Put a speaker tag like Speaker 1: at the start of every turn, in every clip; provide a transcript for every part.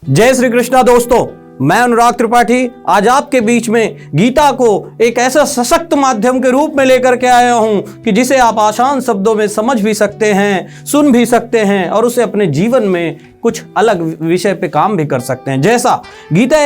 Speaker 1: जय श्री कृष्णा दोस्तों, मैं अनुराग त्रिपाठी आज आपके बीच में गीता को एक ऐसा सशक्त माध्यम के रूप में लेकर के आया हूं कि जिसे आप आसान शब्दों में समझ भी सकते हैं, सुन भी सकते हैं और उसे अपने जीवन में कुछ अलग विषय पे काम भी कर सकते हैं। जैसा गीता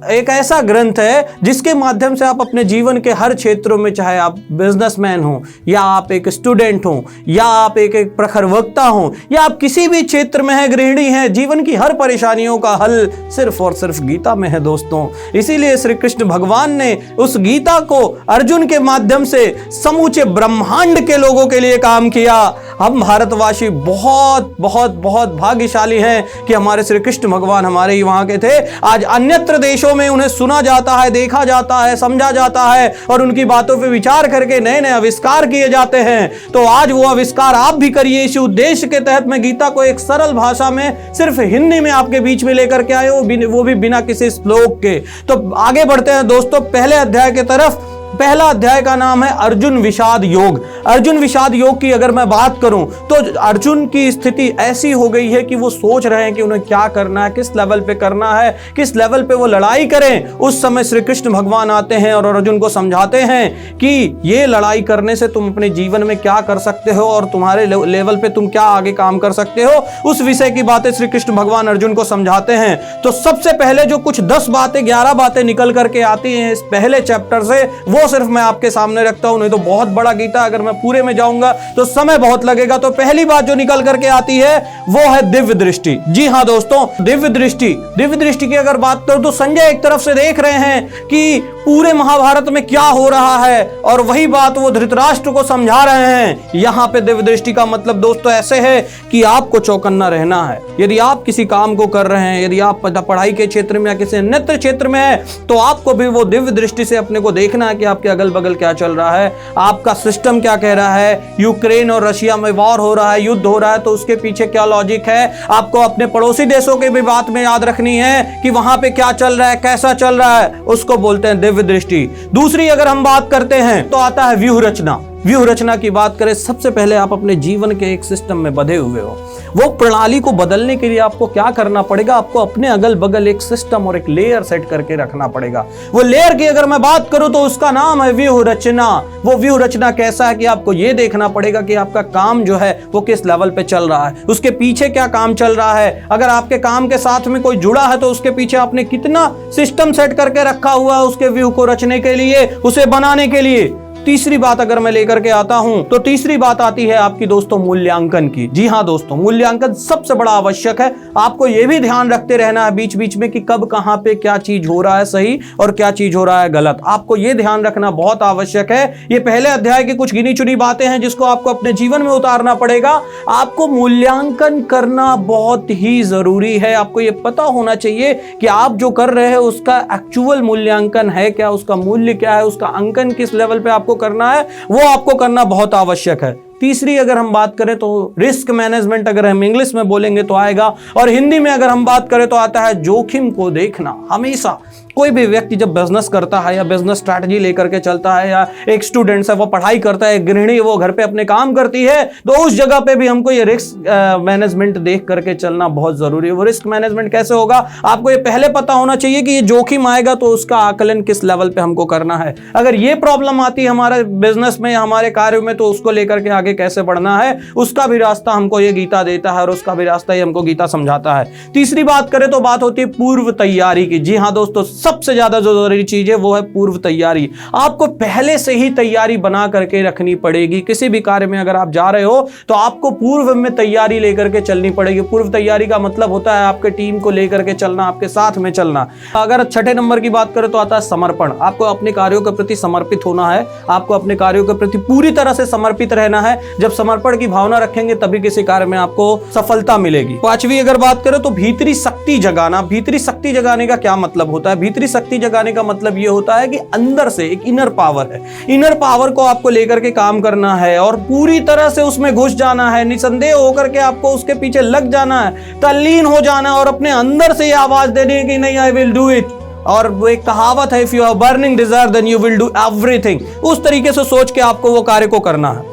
Speaker 1: एक ऐसा ग्रंथ है जिसके माध्यम से आप अपने जीवन के हर क्षेत्रों में, चाहे आप बिजनेसमैन हो या आप एक स्टूडेंट हो या आप एक प्रखर वक्ता हो या आप किसी भी क्षेत्र में है, गृहिणी है, जीवन की हर परेशानियों का हल सिर्फ और सिर्फ गीता में है दोस्तों। इसीलिए श्री कृष्ण भगवान ने उस गीता को अर्जुन के माध्यम से समूचे ब्रह्मांड के लोगों के लिए काम किया। हम भारतवासी बहुत बहुत बहुत भाग्यशाली हैं कि हमारे श्री कृष्ण भगवान हमारे ही वहां के थे। आज अन्यत्र देशों में उन्हें सुना जाता है, देखा जाता है, समझा जाता है और उनकी बातों पे विचार करके नए नए आविष्कार किए जाते हैं। तो आज वो आविष्कार आप भी करिए। इसी उद्देश्य के तहत मैं गीता को एक सरल भाषा में सिर्फ हिंदी में आपके बीच में लेकर के आए, वो भी बिना किसी श्लोक के। तो आगे बढ़ते हैं दोस्तों पहले अध्याय की तरफ। पहला अध्याय का नाम है अर्जुन विषाद योग। अर्जुन विषाद योग की अगर मैं बात करूं तो अर्जुन की स्थिति ऐसी हो गई है कि वो सोच रहे हैं कि उन्हें क्या करना है, किस लेवल पे करना है, किस लेवल पे वो लड़ाई करें। उस समय श्री कृष्ण भगवान आते हैं और अर्जुन को समझाते हैं कि ये लड़ाई करने से तुम अपने जीवन में क्या कर सकते हो और तुम्हारे लेवल पे तुम क्या आगे काम कर सकते हो, उस विषय की बातें श्री कृष्ण भगवान अर्जुन को समझाते हैं। तो सबसे पहले जो कुछ 10 बातें 11 बातें निकल करके आती हैं इस पहले चैप्टर से, वो सिर्फ मैं आपके सामने रखता हूं। नहीं तो बहुत बड़ा गीता, अगर मैं पूरे में जाऊंगा तो समय बहुत लगेगा। तो पहली बात जो निकल करके आती है वो है दिव्य दृष्टि। जी हां दोस्तों, दिव्य दृष्टि की अगर बात करूं तो संजय एक तरफ से देख रहे हैं कि पूरे महाभारत में क्या हो रहा है और वही बात वो धृतराष्ट्र को समझा रहे हैं। यहां पे दिव्य दृष्टि का मतलब दोस्तों ऐसे है कि आपको चौकन्ना रहना है। यदि आप किसी काम को कर रहे हैं, यदि आप पढ़ाई के क्षेत्र में या किसी अन्य क्षेत्र में है, तो आपको भी वो दिव्य दृष्टि से अपने को देखना है कि आपके अगल बगल क्या चल रहा है, आपका सिस्टम क्या कह रहा है। यूक्रेन और रशिया में वॉर हो रहा है, युद्ध हो रहा है, तो उसके पीछे क्या लॉजिक है। आपको अपने पड़ोसी देशों की भी बात में याद रखनी है कि वहां पे क्या चल रहा है, कैसा चल रहा है, उसको बोलते हैं दिव्य दृष्टि। दूसरी अगर हम बात करते हैं तो आता है व्यूह रचना। व्यूह रचना की बात करें, सबसे पहले आप अपने जीवन के एक सिस्टम में बंधे हुए हो। वो प्रणाली को बदलने के लिए आपको क्या करना पड़ेगा, आपको अपने अगल बगल एक सिस्टम और एक लेयर सेट करके रखना पड़ेगा। वो लेयर की अगर मैं बात करूं तो उसका नाम है व्यूह रचना। वो व्यूह रचना कैसा है कि आपको ये देखना पड़ेगा कि आपका काम जो है वो किस लेवल पे चल रहा है, उसके पीछे क्या काम चल रहा है। अगर आपके काम के साथ में कोई जुड़ा है तो उसके पीछे आपने कितना सिस्टम सेट करके रखा हुआ है उसके व्यूह को रचने के लिए, उसे बनाने के लिए। तीसरी बात अगर मैं लेकर के आता हूं तो तीसरी बात आती है आपकी दोस्तों मूल्यांकन की। जी हां दोस्तों, मूल्यांकन सबसे बड़ा आवश्यक है। आपको यह भी ध्यान रखते रहना है बीच बीच में कि कब कहां पे क्या चीज हो रहा है सही और क्या चीज हो रहा है गलत। आपको यह ध्यान रखना बहुत आवश्यक है। ये पहले अध्याय की कुछ गिनी चुनी बातें हैं जिसको आपको अपने जीवन में उतारना पड़ेगा। आपको मूल्यांकन करना बहुत ही जरूरी है। आपको यह पता होना चाहिए कि आप जो कर रहे हैं उसका एक्चुअल मूल्यांकन है क्या, उसका मूल्य क्या है, उसका अंकन किस लेवल पे आपको करना है, वो आपको करना बहुत आवश्यक है। तीसरी अगर हम बात करें तो रिस्क मैनेजमेंट, अगर हम इंग्लिश में बोलेंगे तो आएगा, और हिंदी में अगर हम बात करें तो आता है जोखिम को देखना। हमेशा कोई भी व्यक्ति जब बिजनेस करता है या बिजनेस स्ट्रैटेजी लेकर के चलता है, या एक स्टूडेंट है वो पढ़ाई करता है, एक गृहिणी वो घर पे अपने काम करती है, तो उस जगह पे भी हमको ये रिस्क मैनेजमेंट देख करके चलना बहुत जरूरी है। वो रिस्क मैनेजमेंट कैसे होगा, आपको ये पहले पता होना चाहिए कि ये जोखिम आएगा तो उसका आकलन किस लेवल पे हमको करना है। अगर ये प्रॉब्लम आती है हमारे बिजनेस में या हमारे कार्य में तो उसको लेकर के आगे कैसे बढ़ना है, उसका भी रास्ता हमको ये गीता देता है और उसका भी रास्ता ये हमको गीता समझाता है। तीसरी बात करें तो बात होती है पूर्व तैयारी की। जी हाँ दोस्तों, सबसे ज्यादा जो जरूरी चीज है वो है पूर्व तैयारी। आपको पहले से ही तैयारी बना करके रखनी पड़ेगी। किसी भी कार्य में अगर आप जा रहे हो तो आपको पूर्व में तैयारी लेकर के चलनी पड़ेगी। पूर्व तैयारी का मतलब होता है आपके टीम को लेकर के चलना, आपके साथ में चलना। अगर छठे नंबर की बात करें तो आता है समर्पण। आपको अपने कार्यों के प्रति समर्पित होना है, आपको अपने कार्यों के प्रति पूरी तरह से समर्पित रहना है। जब समर्पण की भावना रखेंगे तभी किसी कार्य में आपको सफलता मिलेगी। पांचवी अगर बात करें तो भीतरी शक्ति जगाना। भीतरी शक्ति जगाने का क्या मतलब होता है? भीतरी शक्ति जगाने का मतलब यह होता है कि अंदर से एक इनर पावर है, इनर पावर को आपको लेकर के काम करना है और पूरी तरह से उसमें घुस जाना है, निसंदेह होकर के आपको उसके पीछे लग जाना है, तल्लीन हो जाना है और अपने अंदर से यह आवाज देनी है कि नहीं, आई विल डू इट। और वो एक कहावत है, if you have burning desire then you will do everything. उस तरीके से सोच के आपको वो कार्य को करना है।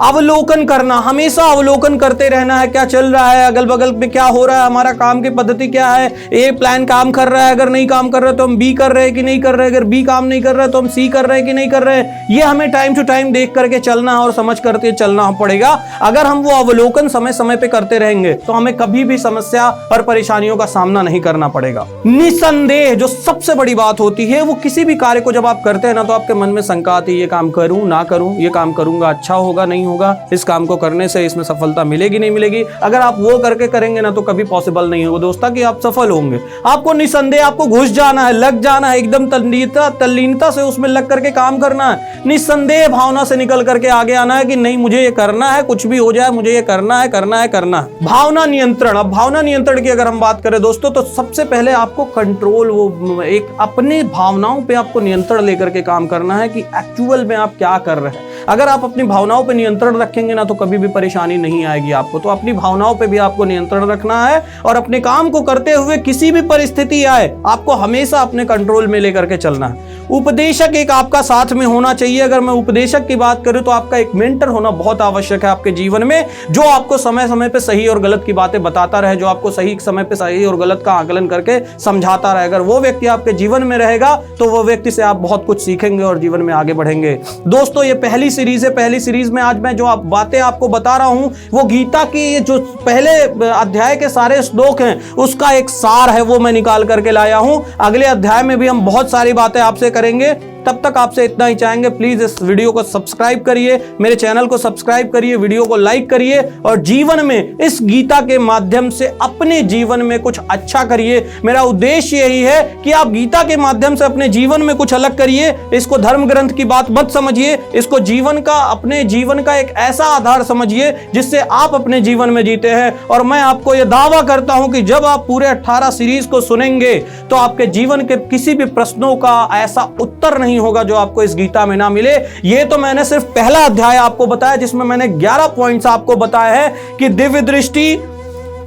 Speaker 1: अवलोकन करना, हमेशा अवलोकन करते रहना है, क्या चल रहा है अगल बगल में, क्या हो रहा है, हमारा काम की पद्धति क्या है, ए प्लान काम कर रहा है, अगर नहीं काम कर रहा है तो हम बी कर रहे हैं कि नहीं कर रहे, अगर बी काम नहीं कर रहा है तो हम सी कर रहे हैं कि नहीं कर रहे हैं। ये हमें टाइम टू टाइम देख करके चलना है और समझ करके चलना पड़ेगा। अगर हम वो अवलोकन समय समय पे करते रहेंगे तो हमें कभी भी समस्या और परेशानियों का सामना नहीं करना पड़ेगा। निसंदेह जो सबसे बड़ी बात होती है, वो किसी भी कार्य को जब आप करते हैं ना तो आपके मन में शंका आती है, ये काम करूं ना करूं, ये काम करूंगा अच्छा होगा नहीं होगा, इस काम को करने से इसमें सफलता मिलेगी नहीं मिलेगी। अगर आप वो करके करेंगे ना तो कभी पॉसिबल नहीं होगा दोस्तों कि आप सफल होंगे। आपको निसंदेह आपको घुस जाना है, लग जाना है, एकदम तल्लीनता से उसमें लग करके काम करना है। निसंदेह भावना से निकल करके आगे आना है कि नहीं मुझे ये करना है, कुछ भी हो जाए मुझे ये करना है करना है करना है। भावना नियंत्रण, अब भावना नियंत्रण की अगर हम बात करें दोस्तों तो सबसे पहले आपको कंट्रोल, वो एक अपने भावनाओं पे आपको नियंत्रण लेकर के काम करना है कि एक्चुअल में आप क्या कर रहे हैं। अगर आप अपनी भावनाओं पे नियंत्रण रखेंगे ना तो कभी भी परेशानी नहीं आएगी आपको। तो अपनी भावनाओं पे भी आपको नियंत्रण रखना है और अपने काम को करते हुए किसी भी परिस्थिति आए आपको हमेशा अपने कंट्रोल में लेकर के चलना है। उपदेशक एक आपका साथ में होना चाहिए। अगर मैं उपदेशक की बात करूं तो आपका एक मेंटर होना बहुत आवश्यक है आपके जीवन में, जो आपको समय समय पे सही और गलत की बातें बताता रहे, जो आपको सही समय पे सही और गलत का आकलन करके समझाता रहे। अगर वो व्यक्ति आपके जीवन में रहेगा तो वो व्यक्ति से आप बहुत कुछ सीखेंगे और जीवन में आगे बढ़ेंगे। दोस्तों ये पहली सीरीज है, पहली सीरीज में आज मैं जो बातें आपको बता रहा हूं वो गीता की जो पहले अध्याय के सारे श्लोक हैं उसका एक सार है, वो मैं निकाल करके लाया हूं। अगले अध्याय में भी हम बहुत सारी बातें आपसे करेंगे। तब तक आपसे इतना ही चाहेंगे, प्लीज इस वीडियो को सब्सक्राइब करिए, मेरे चैनल को सब्सक्राइब करिए, वीडियो को लाइक करिए और जीवन में इस गीता के माध्यम से अपने जीवन में कुछ अच्छा करिए। मेरा उद्देश्य यही है कि आप गीता के माध्यम से अपने जीवन में कुछ अलग करिए। इसको धर्म ग्रंथ की बात मत समझिए, इसको जीवन का, अपने जीवन का एक ऐसा आधार समझिए जिससे आप अपने जीवन में जीते हैं। और मैं आपको यह दावा करता हूं कि जब आप पूरे 18 सीरीज को सुनेंगे तो आपके जीवन के किसी भी प्रश्नों का ऐसा उत्तर नहीं होगा जो आपको इस गीता में ना मिले। ये तो मैंने सिर्फ पहला अध्याय आपको बताया जिसमें मैंने 11 पॉइंट्स आपको बताए हैं कि दिव्य दृष्टि,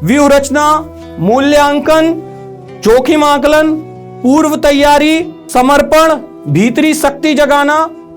Speaker 1: व्यूह रचना, मूल्यांकन, जोखिम आकलन, पूर्व तैयारी, समर्पण, भीतरी शक्ति जगाना,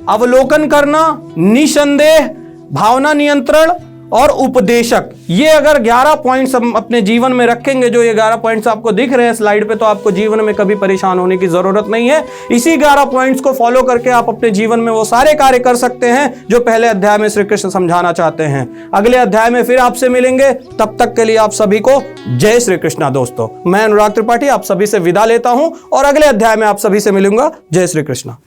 Speaker 1: अवलोकन करना, निसंदेह, भावना नियंत्रण और उपदेशक। ये अगर 11 पॉइंट्स हम अपने जीवन में रखेंगे, जो ये 11 पॉइंट्स आपको दिख रहे हैं स्लाइड पे, तो आपको जीवन में कभी परेशान होने की जरूरत नहीं है। इसी 11 पॉइंट्स को फॉलो करके आप अपने जीवन में वो सारे कार्य कर सकते हैं जो पहले अध्याय में श्री कृष्ण समझाना चाहते हैं। अगले अध्याय में फिर आपसे मिलेंगे, तब तक के लिए आप सभी को जय श्री कृष्णा। दोस्तों मैं अनुराग त्रिपाठी आप सभी से विदा लेता हूं और अगले अध्याय में आप सभी से मिलूंगा। जय श्री कृष्णा।